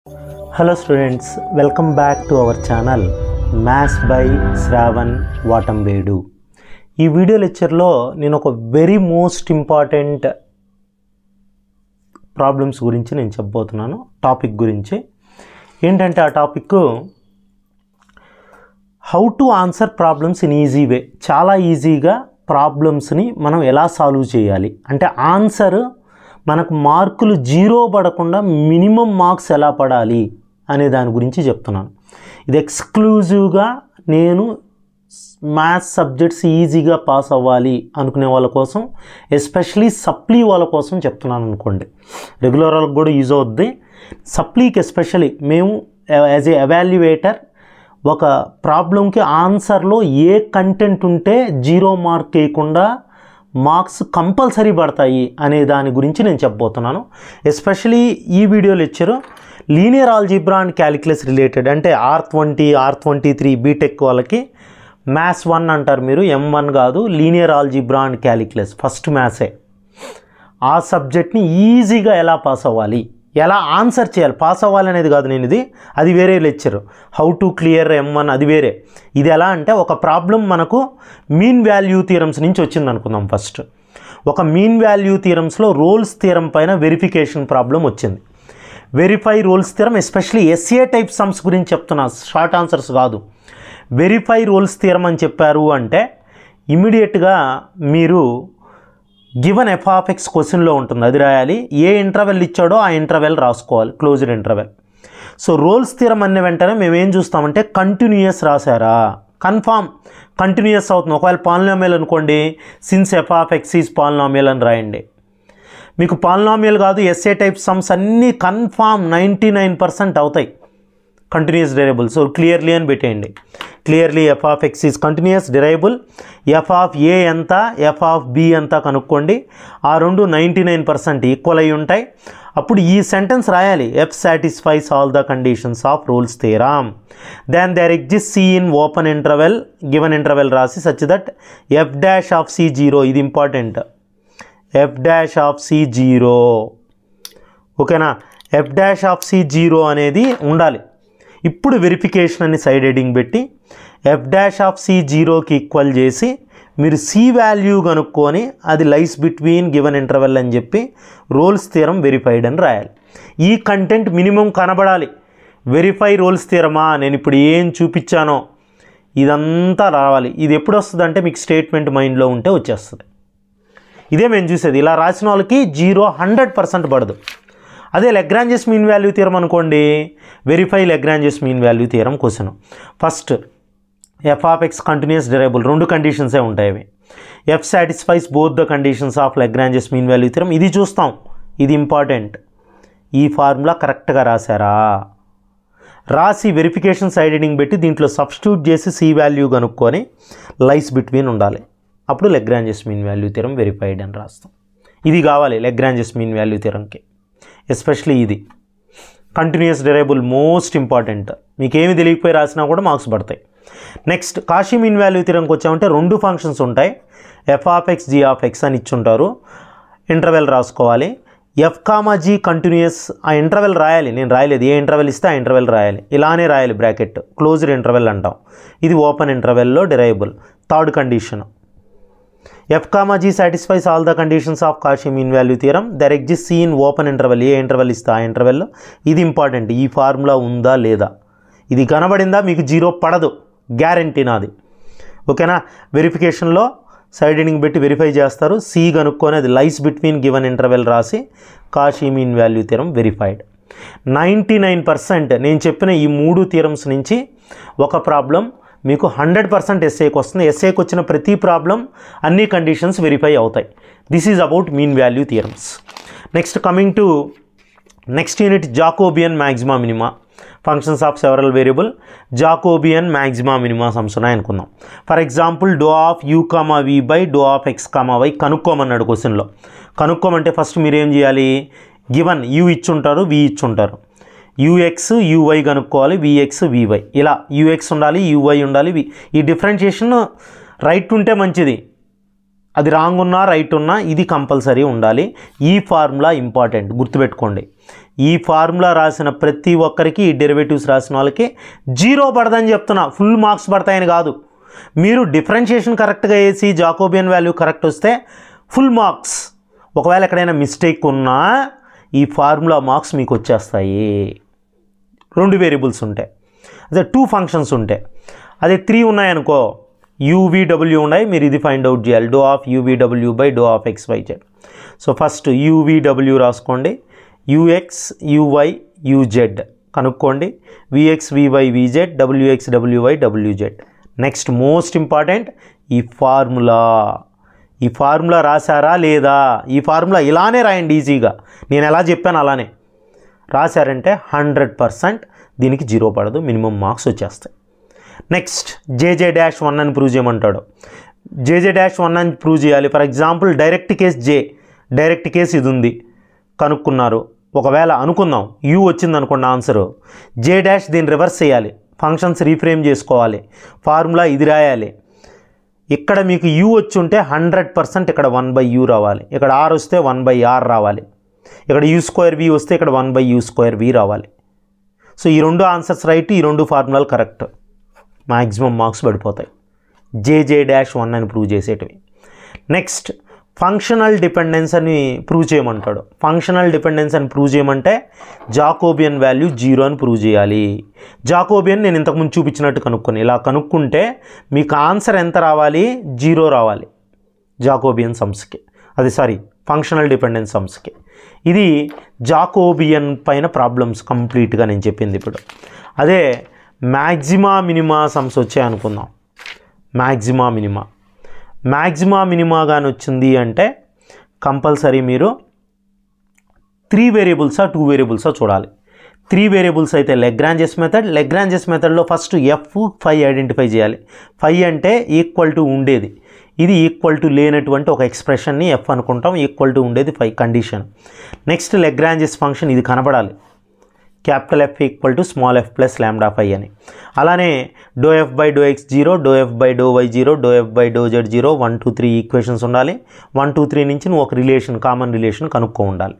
Hello students, welcome back to our channel Maths by Shravan Vatambedu. ఈ video లెక్చర్లో నేను ఒక వెరీ మోస్ట్ ఇంపార్టెంట్ ప్రాబ్లమ్స్ గురించి నేను చెప్పబోతున్నాను. టాపిక్ గురించి ఏంటంటే ఆ topic how to answer problems in easy way. చాలా ఈజీగా ప్రాబ్లమ్స్ని మనం ఎలా సాల్వ్ చేయాలి అంటే ఆన్సర్ మనకు మార్కులు 0 పడకుండా మినిమం మార్క్స్ ఎలా పడాలి అనే దాని గురించి చెప్తున్నాను. ఇది ఎక్స్క్లూజివ్గా నేను మ్యాథ్స్ సబ్జెక్ట్స్ ఈజీగా పాస్ అవ్వాలి అనుకునే వాళ్ళ కోసం, ఎస్పెషలీ సప్లీ వాళ్ళ కోసం చెప్తున్నాను అనుకోండి. రెగ్యులర్ వాళ్ళకి కూడా యూజ్ అవుద్ది. సప్లీకి ఎస్పెషలీ మేము యాజ్ ఏ ఎవాల్యుయేటర్ ఒక ప్రాబ్లంకి ఆన్సర్లో ఏ కంటెంట్ ఉంటే 0 మార్క్ వేయకుండా మార్క్స్ కంపల్సరీ పడతాయి అనే దాని గురించి నేను చెప్పబోతున్నాను. ఎస్పెషలీ ఈ video lecture linear algebra and calculus related అంటే R20, R23 బీటెక్ వాళ్ళకి మ్యాథ్స్ 1 అంటారు మీరు, M1 కాదు. Linear algebra and calculus first మ్యాథ్సే. ఆ సబ్జెక్ట్ని ఈజీగా ఎలా పాస్ అవ్వాలి, ఎలా ఆన్సర్ చేయాలి, పాస్ అవ్వాలి అనేది కాదు నేను ఇది, అది వేరే lecture. How to clear M1 అది వేరే. ఇది ఎలా అంటే ఒక ప్రాబ్లం మనకు మీన్ వాల్యూ థియరమ్స్ నుంచి వచ్చింది అనుకుందాం. ఫస్ట్ ఒక మీన్ వాల్యూ థియరమ్స్లో రోల్స్ థియరం పైన వెరిఫికేషన్ ప్రాబ్లం వచ్చింది. Verify Rolle's theorem especially SA type sums గురించి చెప్తున్నా, షార్ట్ ఆన్సర్స్ కాదు. వెరిఫై రోల్స్ థియరం అని చెప్పారు అంటే ఇమీడియట్గా మీరు గివెన్ ఎఫ్ ఆఫ్ ఎక్స్ క్వశ్చన్లో ఉంటుంది, అది రాయాలి. ఏ ఇంటర్వెల్ ఇచ్చాడో ఆ ఇంటర్వెల్ రాసుకోవాలి, closed interval. So Rolle's theorem అనే వెంటనే మేము ఏం చూస్తామంటే కంటిన్యూయస్ రాశారా, కన్ఫామ్ కంటిన్యూయస్ అవుతుంది. ఒకవేళ పాలినామియల్ అనుకోండి, since f of x is polynomial అని రాయండి. మీకు పాలినామియల్ కాదు, ఎస్ఏ టైప్ సమ్స్ అన్నీ కన్ఫామ్ 99% అవుతాయి కంటిన్యూస్ డెరైబుల్. సో క్లియర్లీ అని పెట్టేయండి. Clearly f of x is continuous derivable. F of a ఎంత, ఎఫ్ ఆఫ్ బి ఎంత కనుక్కోండి. ఆ రెండు 99% ఈక్వల్ అయి ఉంటాయి. అప్పుడు ఈ సెంటెన్స్ రాయాలి, f satisfies all the conditions of Rolle's theorem. Then there exist c in open interval, given interval రాసి such that f dash of c 0. ఇది important. F dash of c 0, ఓకేనా. ఎఫ్ డాష్ ఆఫ్ సి 0 అనేది ఉండాలి. ఇప్పుడు verification అని side heading పెట్టి F dash of C 0కి equal చేసి మీరు సి వాల్యూ కనుక్కొని అది లైస్ బిట్వీన్ గివెన్ ఇంటర్వెల్ అని చెప్పి రోల్స్ థియరం వెరిఫైడ్ అని రాయాలి. ఈ కంటెంట్ మినిమం కనబడాలి. వెరిఫై రోల్స్ థియరమా, నేను ఇప్పుడు ఏం చూపించానో ఇదంతా రావాలి. ఇది ఎప్పుడు వస్తుంది అంటే మీకు స్టేట్మెంట్ మైండ్లో ఉంటే వచ్చేస్తుంది. ఇదే మేము చూసేది. ఇలా రాసిన వాళ్ళకి 0 100% పడదు. అదే లెగ్రాంజెస్ మీన్ వాల్యూ థియరం అనుకోండి, verify Lagrange's mean value theorem question. First f of x continuous derivable, 2 కండిషన్సే ఉంటాయి అవి. F satisfies both the conditions of Lagrange's mean value theorem, ఇది చూస్తాం. ఇది ఇంపార్టెంట్. ఈ ఫార్ములా కరెక్ట్గా రాశారా, రాసి వెరిఫికేషన్ సైడ్ హెడింగ్ పెట్టి దీంట్లో సబ్స్టిట్యూట్ చేసి సి వాల్యూ కనుక్కొని లైస్ బిట్వీన్ ఉండాలి. అప్పుడు Lagrange's mean value theorem verified అని రాస్తాం. ఇది కావాలి లెగ్రాంజెస్ మీన్ వాల్యూ థియరంకి. ఎస్పెషలీ ఇది కంటిన్యూస్ డెరైబుల్ మోస్ట్ ఇంపార్టెంట్. మీకు ఏమి తెలియకపోయి రాసినా కూడా మార్క్స్ పడతాయి. నెక్స్ట్ కాషీ మీన్ వాల్యూ థియరంకి వచ్చామంటే 2 ఫంక్షన్స్ ఉంటాయి, f of x g of x అని ఇచ్చుంటారు. ఇంటర్వెల్ రాసుకోవాలి. ఎఫ్ కామా జీ కంటిన్యూస్, ఆ ఇంటర్వెల్ రాయాలి. నేను రాయలేదు, ఏ ఇంటర్వెల్ ఇస్తే ఆ ఇంటర్వెల్ రాయాలి. ఇలానే రాయాలి, బ్రాకెట్ క్లోజ్డ్ ఇంటర్వెల్ అంటాం. ఇది ఓపెన్ ఇంటర్వెల్లో derivable. Third condition f comma g satisfies all the conditions of Cauchy's mean value theorem. There exist c in open interval, ఏ ఇంటర్వెల్ ఇస్తే ఆ ఇంటర్వెల్లో. ఇది ఇంపార్టెంట్. ఈ ఫార్ములా ఉందా లేదా, ఇది కనబడిందా మీకు 0 పడదు, గ్యారంటీ నాది, ఓకేనా. వెరిఫికేషన్లో సైడ్ హెడింగ్ పెట్టి వెరిఫై చేస్తారు. సి కనుక్కొని అది లైస్ బిట్వీన్ గివెన్ ఇంటర్వెల్ రాసి Cauchy mean value theorem verified. 99% నేను చెప్పిన ఈ 3 థియరమ్స్ నుంచి ఒక ప్రాబ్లం మీకు 100% ఎస్ఏకి వస్తుంది. ఎస్ఏకి వచ్చిన ప్రతి ప్రాబ్లం అన్ని కండిషన్స్ వెరిఫై అవుతాయి. This is about mean value theorems. Next coming to next unit, Jacobian maxima minima, functions of several variable. Jacobian maxima minima sums ఉన్నాయనుకుందాం. For example do of u comma v by do of x comma y కనుక్కోమన్నాడు క్వశ్చన్లో. కనుక్కోమంటే first మీరు ఏం చేయాలి, given u ఇచ్చుంటారు, v ఇచ్చుంటారు. U x u y కనుక్కోవాలి, విఎక్స్ వివై. ఇలా యూఎక్స్ ఉండాలి, యూవై ఉండాలి, ఈ డిఫరెన్షియేషన్ రైట్ ఉంటే మంచిది, అది రాంగ్ ఉన్నా రైట్ ఉన్నా ఇది కంపల్సరీ ఉండాలి. ఈ ఫార్ములా ఇంపార్టెంట్, గుర్తుపెట్టుకోండి. ఈ ఫార్ములా రాసిన ప్రతి ఒక్కరికి ఈ డెరివేటివ్స్ రాసిన వాళ్ళకి 0 పడదని చెప్తున్నా, ఫుల్ మార్క్స్ పడతాయని కాదు. మీరు డిఫరెన్షియేషన్ కరెక్ట్గా వేసి జాకోబియన్ వాల్యూ కరెక్ట్ వస్తే ఫుల్ మార్క్స్. ఒకవేళ ఎక్కడైనా మిస్టేక్ ఉన్నా ఈ ఫార్ములా మార్క్స్ మీకు వచ్చేస్తాయి. 2 వేరియబుల్స్ ఉంటాయి, అదే 2 ఫంక్షన్స్ ఉంటాయి. అదే 3 ఉన్నాయనుకో, UVW ఉన్నాయి, మీరు ఇది ఫైండ్ అవుట్ చేయాలి. Doe of UVW by do of XYZ. So first UVW రాసుకోండి, UX UY UZ కనుక్కోండి, VX VY VZ WX WY WZ. Next most important ఈ ఫార్ములా రాశారా లేదా? ఈ ఫార్ములా ఇలానే రాయండి ఈజీగా, నేను ఎలా చెప్పాను అలానే రాశారంటే 100% దీనికి 0 పడదు, మినిమం మార్క్స్ వచ్చేస్తాయి. నెక్స్ట్ JJ-1 అని ప్రూవ్ చేయమంటాడు. JJ-1 అని ప్రూవ్ చేయాలి. ఫర్ ఎగ్జాంపుల్ డైరెక్ట్ కేస్ ఇది ఉంది, కనుక్కున్నారు. ఒకవేళ అనుకుందాం U వచ్చింది అనుకోండి ఆన్సరు, J' దీన్ని రివర్స్ చేయాలి, ఫంక్షన్స్ రీఫ్రేమ్ చేసుకోవాలి, ఫార్ములా ఇది రాయాలి. ఇక్కడ మీకు U వచ్చి ఉంటే 100% ఇక్కడ 1/U రావాలి, ఇక్కడ R వస్తే 1/R రావాలి, ఇక్కడ U2V వస్తే ఇక్కడ 1/U2V రావాలి. సో ఈ 2 ఆన్సర్స్ రైట్, ఈ 2 ఫార్ములాలు కరెక్ట్, మ్యాక్సిమం మార్క్స్ పడిపోతాయి. JJ-1 అని ప్రూవ్ చేసేటివి. నెక్స్ట్ ఫంక్షనల్ డిపెండెన్స్ అని ప్రూవ్ చేయమంటాడు. ఫంక్షనల్ డిపెండెన్స్ అని ప్రూవ్ చేయమంటే జాకోబియన్ వాల్యూ 0 అని ప్రూవ్ చేయాలి. జాకోబియన్ నేను ఇంతకుముందు చూపించినట్టు కనుక్కొని, ఇలా కనుక్కుంటే మీకు ఆన్సర్ ఎంత రావాలి? 0 రావాలి జాకోబియన్ సమ్స్కి, ఫంక్షనల్ డిపెండెన్స్ సమ్స్కి. ఇది జాకోబియన్ పైన ప్రాబ్లమ్స్ కంప్లీట్గా నేను చెప్పింది. ఇప్పుడు అదే మ్యాక్సిమా మినిమా సమ్స్ వచ్చాయి అనుకుందాం. మ్యాక్సిమా మినిమా కానీ వచ్చింది అంటే కంపల్సరీ మీరు 3 వేరియబుల్సా 2 వేరియబుల్సా చూడాలి. 3 వేరియబుల్స్ అయితే లెగ్రాంజెస్ మెథడ్లో ఫస్ట్ F5 ఐడెంటిఫై చేయాలి. 5 అంటే ఈక్వల్ టు ఉండేది, ఇది ఈక్వల్ టు లేనటువంటి ఒక ఎక్స్ప్రెషన్ని F అనుకుంటాం, ఈక్వల్ టు ఉండేది 5 కండిషన్. నెక్స్ట్ లెగ్రాంజెస్ ఫంక్షన్ ఇది కనబడాలి, capital F equal to small f plus lambda 5 అని. అలానే doe F by doe X 0, doe F by doe Y 0, doe F by doe Z 0, 1 2 3 equations ఉండాలి. 1 2 3 నుంచి నువ్వు ఒక కామన్ రిలేషన్ కనుక్కో ఉండాలి.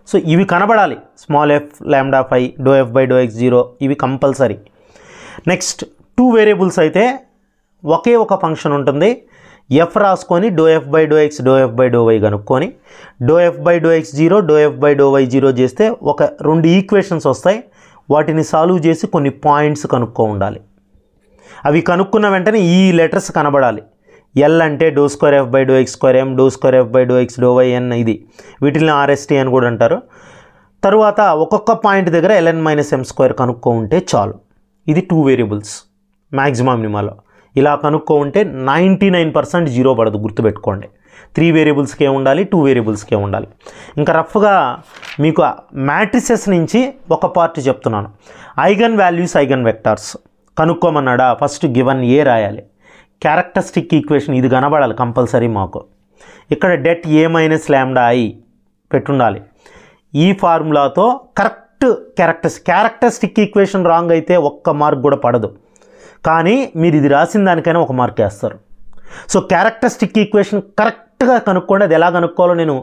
సో ఇవి కనబడాలి, small f lambda 5, doe F by doe X 0, ఇవి కంపల్సరీ. నెక్స్ట్ 2 వేరియబుల్స్ అయితే ఒకే ఒక ఫంక్షన్ ఉంటుంది, F రాసుకొని doe F by doe X, doe F by doe Y కనుక్కొని doe F by doe X 0, doe F by doe Y 0 చేస్తే ఒక 2 equations వస్తాయి. వాటిని సాల్వ్ చేసి కొన్ని పాయింట్స్ కనుక్కో ఉండాలి. అవి కనుక్కున్న వెంటనే ఈ లెటర్స్ కనబడాలి. L అంటే doe square F by doe X square M, doe square F by doe X doe Y N, ఇది వీటిని RST అని కూడా అంటారు. తరువాత ఒక్కొక్క పాయింట్ దగ్గర ln-m² కనుక్కో ఉంటే చాలు. ఇది 2 వేరియబుల్స్ మ్యాక్సిమం మినిమాలో. ఇలా కనుక్కో ఉంటే 99% 0 పడదు, గుర్తుపెట్టుకోండి. 3 వేరియబుల్స్కే ఉండాలి, 2 వేరియబుల్స్కే ఉండాలి. ఇంకా రఫ్గా మీకు మ్యాట్రిసెస్ నుంచి ఒక పార్ట్ చెప్తున్నాను. ఐగన్ వాల్యూస్, ఐగన్ వెక్టార్స్ కనుక్కోమన్నాడా, ఫస్ట్ గివన్ ఏ రాయాలి. క్యారెక్టరిస్టిక్ ఈక్వేషన్ ఇది కనబడాలి కంపల్సరీ మాకు. ఇక్కడ det A minus lambda I పెట్టుండాలి. ఈ ఫార్ములాతో కరెక్ట్ క్యారెక్టరిస్టిక్ ఈక్వేషన్ రాంగ్ అయితే 1 మార్క్ కూడా పడదు, కానీ మీరు ఇది రాసిన దానికైనా 1 మార్క్ వేస్తారు. సో క్యారెక్టరిస్టిక్ ఈక్వేషన్ కరెక్ట్గా కనుక్కోండి. అది ఎలా కనుక్కోవాలో నేను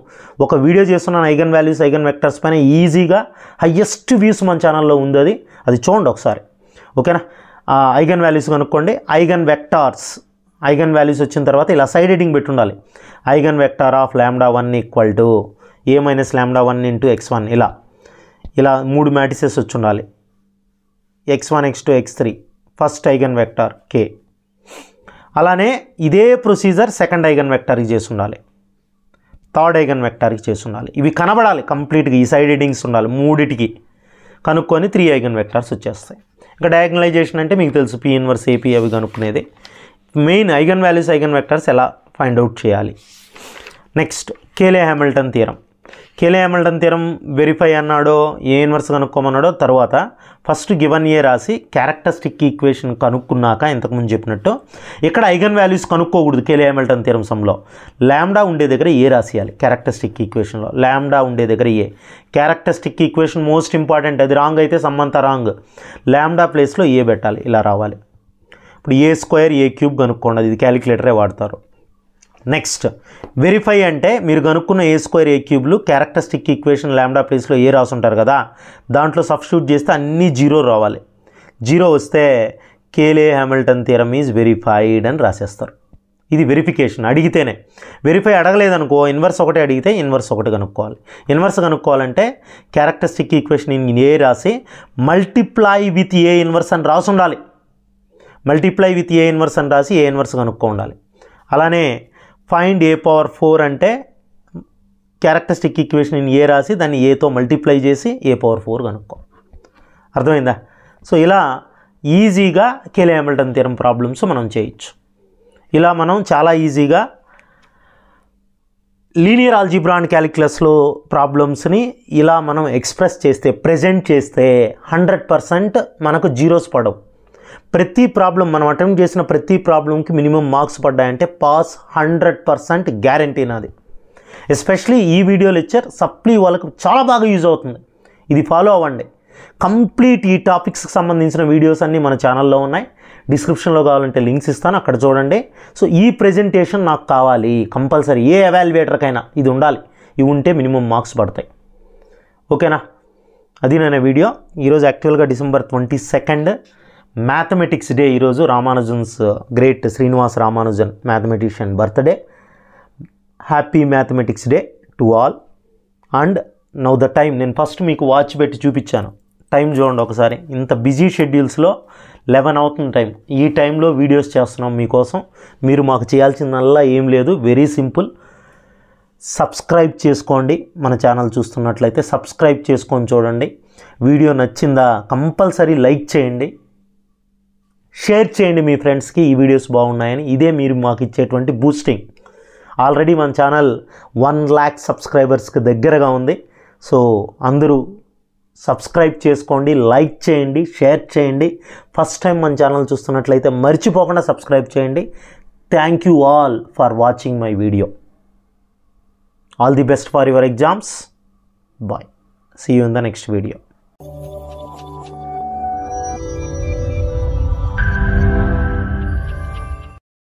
ఒక వీడియో చేస్తున్నాను, ఐగన్ వాల్యూస్ ఐగన్ వెక్టర్స్ పైన ఈజీగా. హయ్యెస్ట్ వ్యూస్ మన ఛానల్లో ఉంది, అది చూడండి ఒకసారి, ఓకేనా. ఐగన్ వాల్యూస్ కనుక్కోండి. ఐగన్ వెక్టార్స్, ఐగన్ వాల్యూస్ వచ్చిన తర్వాత ఇలా సైడ్ హెడింగ్ పెట్టి ఉండాలి. Eigen vector of lambda 1 equal to A minus lambda 1 into X1, ఇలా 3 మ్యాట్రిసెస్ వచ్చి ఉండాలి. X1 X2 X3 first eigen vector K. అలానే ఇదే ప్రొసీజర్ సెకండ్ ఐగన్ వెక్టార్కి చేసి ఉండాలి, థర్డ్ ఐగన్ వెక్టార్కి చేసి ఉండాలి. ఇవి కనబడాలి కంప్లీట్గా, ఈ సైడ్ హెడింగ్స్ ఉండాలి. 3టికి కనుక్కొని 3 ఐగన్ వెక్టార్స్ వచ్చేస్తాయి. ఇంకా డయాగ్నలైజేషన్ అంటే మీకు తెలుసు, P ఇన్వర్స్ AP అవి కనుక్కునేది. Main eigen values eigen vectors ఎలా ఫైండ్ అవుట్ చేయాలి. Next Cayley Hamilton theorem. Cayley Hamilton theorem verify అన్నాడో, ఏ ఇన్వర్స్ కనుక్కోమన్నాడో, తర్వాత ఫస్ట్ గివన్ ఏ రాసి క్యారెక్టరిస్టిక్ ఈక్వేషన్ కనుక్కున్నాక ఇంతకుముందు చెప్పినట్టు ఇక్కడ eigen values కనుక్కోకూడదు. Cayley Hamilton థియరమ్స్లో lambda ఉండే దగ్గర ఏ రాసియాలి, క్యారెక్టరిస్టిక్ ఈక్వేషన్లో లాంబ్డా ఉండే దగ్గర ఏ. క్యారెక్టరిస్టిక్ ఈక్వేషన్ మోస్ట్ ఇంపార్టెంట్, అది రాంగ్ అయితే సమ్మంతా రాంగ్. లాంబ్డా ప్లేస్లో ఏ పెట్టాలి, ఇలా రావాలి. ఇప్పుడు A² A³ కనుక్కోండి, ఇది క్యాలిక్యులేటరే వాడతారు. నెక్స్ట్ వెరిఫై అంటే మీరు కనుక్కున్న ఏ స్క్వేర్ ఏ క్యూబ్లు క్యారెక్టరిస్టిక్ ఈక్వేషన్ లాంబ్డా ప్లేస్లో ఏ రాసుంటారు కదా, దాంట్లో సబ్స్టిట్యూట్ చేస్తే అన్నీ జీరో రావాలి. జీరో వస్తే Cayley Hamilton theorem is verified అని రాసేస్తారు. ఇది వెరిఫికేషన్ అడిగితేనే. వెరిఫై అడగలేదనుకో ఇన్వర్స్ ఒకటే అడిగితే ఇన్వర్స్ ఒకటి కనుక్కోవాలి. ఇన్వర్స్ కనుక్కోవాలంటే క్యారెక్టరిస్టిక్ ఈక్వేషన్ ఇన్ ఏ రాసి మల్టిప్లై విత్ ఏ ఇన్వర్స్ అని రాసి ఉండాలి. మల్టిప్లై విత్ ఏ ఇన్వర్స్ అని రాసి ఏ ఇన్వర్స్ కనుక్కో ఉండాలి. అలానే ఫైండ్ ఏ పవర్ 4 అంటే క్యారెక్టరిస్టిక్ ఈక్వేషన్ ఇన్ ఏ రాసి దాన్ని ఏతో మల్టిప్లై చేసి ఏ పవర్ 4 కనుక్కో. అర్థమైందా? సో ఇలా ఈజీగా కేలే హ్యామిల్టన్ థియరమ్ ప్రాబ్లమ్స్ మనం చేయొచ్చు. ఇలా మనం చాలా ఈజీగా లీనియర్ ఆల్జీబ్రా అండ్ క్యాలిక్యులస్లో ప్రాబ్లమ్స్ని ఇలా మనం ఎక్స్ప్రెస్ చేస్తే ప్రజెంట్ చేస్తే 100% మనకు జీరోస్ పడవు. ప్రతి ప్రాబ్లం మనం అటెంప్ట్ చేసిన ప్రతి ప్రాబ్లంకి మినిమం మార్క్స్ పడ్డాయంటే పాస్ 100% గ్యారంటీ నాది. ఎస్పెషలీ ఈ వీడియో లెక్చర్ సప్లీ వాళ్ళకు చాలా బాగా యూజ్ అవుతుంది. ఇది ఫాలో అవ్వండి. కంప్లీట్ ఈ టాపిక్స్కి సంబంధించిన వీడియోస్ అన్నీ మన ఛానల్లో ఉన్నాయి. డిస్క్రిప్షన్లో కావాలంటే లింక్స్ ఇస్తాను, అక్కడ చూడండి. సో ఈ ప్రెజెంటేషన్ నాకు కావాలి కంపల్సరీ. ఏ ఎవాల్యుయేటర్కైనా ఇది ఉండాలి. ఇవి ఉంటే మినిమం మార్క్స్ పడతాయి. ఓకేనా? అది నేను వీడియో. ఈరోజు యాక్చువల్గా December 22 మ్యాథమెటిక్స్ డే. ఈరోజు Ramanujan's great Srinivas Ramanujan mathematician birthday. Happy mathematics day to all. And now the time, నేను ఫస్ట్ మీకు వాచ్ పెట్టి చూపించాను. టైం చూడండి ఒకసారి. ఇంత బిజీ షెడ్యూల్స్లో 11 అవుతుంది టైం. ఈ టైంలో వీడియోస్ చేస్తున్నాం మీకోసం. మీరు మాకు చేయాల్సిందల్లా ఏం లేదు, వెరీ సింపుల్. సబ్స్క్రైబ్ చేసుకోండి. మన ఛానల్ చూస్తున్నట్లయితే సబ్స్క్రైబ్ చేసుకొని చూడండి. వీడియో నచ్చిందా కంపల్సరీ లైక్ చేయండి, షేర్ చేయండి మీ ఫ్రెండ్స్కి. ఈ వీడియోస్ బాగున్నాయని. ఇదే మీరు మాకు ఇచ్చేటువంటి బూస్టింగ్. ఆల్రెడీ మన ఛానల్ 1 lakh సబ్స్క్రైబర్స్కి దగ్గరగా ఉంది. సో అందరూ సబ్స్క్రైబ్ చేసుకోండి, లైక్ చేయండి, షేర్ చేయండి. ఫస్ట్ టైం మన ఛానల్ చూస్తున్నట్లయితే మర్చిపోకుండా సబ్స్క్రైబ్ చేయండి. Thank you all for watching my video. All the best for your exams. Bye. See you in the next video.